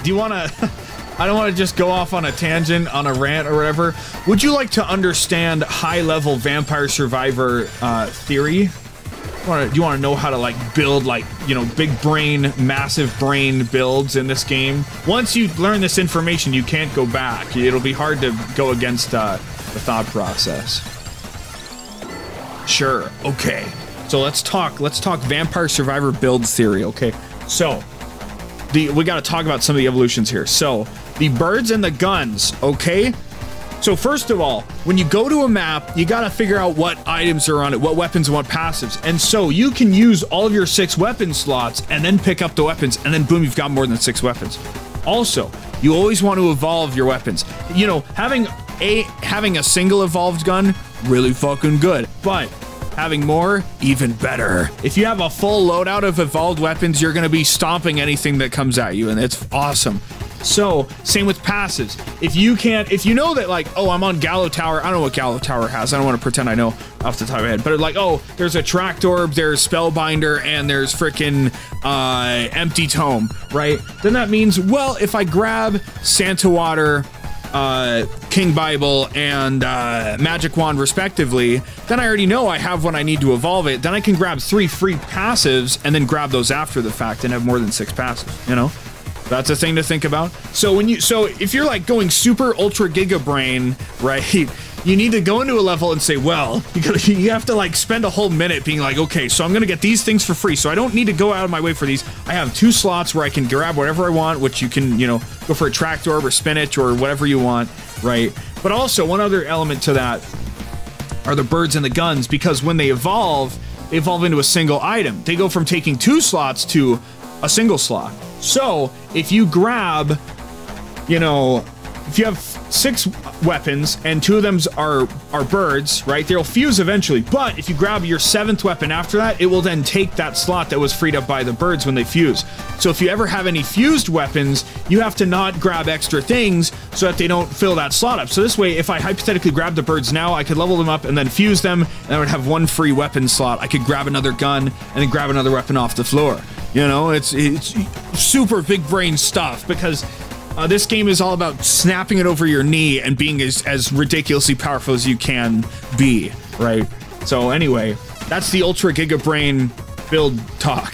do you want to... I don't want to just go off on a tangent, on a rant or whatever. Would you like to understand high-level Vampire Survivor theory? Do you want to know how to, like, build, like, you know, big brain, massive brain builds in this game? Once you learn this information, you can't go back. It'll be hard to go against the thought process. Sure, okay. So let's talk Vampire Survivor build theory, okay? So, we gotta talk about some of the evolutions here. So, the birds and the guns, okay? So first of all, when you go to a map, you gotta figure out what items are on it, what weapons and what passives. And so you can use all of your 6 weapon slots and then pick up the weapons, and then boom, you've got more than 6 weapons. Also, you always want to evolve your weapons. You know, having a single evolved gun, really fucking good. But having more, even better. If you have a full loadout of evolved weapons, you're gonna be stomping anything that comes at you, and it's awesome. So, same with passives. If you know that, like, oh, I'm on Gallo Tower, I don't know what Gallo Tower has, I don't want to pretend I know off the top of my head, but like, oh, there's a Tract Orb, there's Spellbinder, and there's frickin' Empty Tome, right? Then that means, well, if I grab Santa Water, King Bible, and Magic Wand respectively, then I already know I have what I need to evolve it. Then I can grab 3 free passives and then grab those after the fact and have more than 6 passives, you know? That's a thing to think about. So if you're like going super ultra giga brain, right, you need to go into a level and say, well, you have to like spend a whole minute being like, okay, so I'm gonna get these things for free, so I don't need to go out of my way for these. I have 2 slots where I can grab whatever I want, which you can, you know, go for a Tract Orb or spinach or whatever you want, right? But also one other element to that are the birds and the guns, because when they evolve into a single item. They go from taking 2 slots to a single slot. So if you grab, you know, if you have 6 weapons and 2 of them are birds, right? They'll fuse eventually. But if you grab your 7th weapon after that, it will then take that slot that was freed up by the birds when they fuse. So if you ever have any fused weapons, you have to not grab extra things so that they don't fill that slot up. So this way, if I hypothetically grab the birds now, I could level them up and then fuse them, and I would have 1 free weapon slot. I could grab another gun and then grab another weapon off the floor. You know, it's super big brain stuff, because this game is all about snapping it over your knee and being as ridiculously powerful as you can be, right? So anyway, that's the Ultra Giga Brain build talk.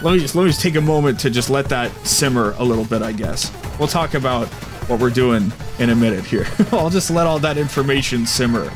let me just take a moment to just let that simmer a little bit, I guess. We'll talk about what we're doing in a minute here. I'll just let all that information simmer.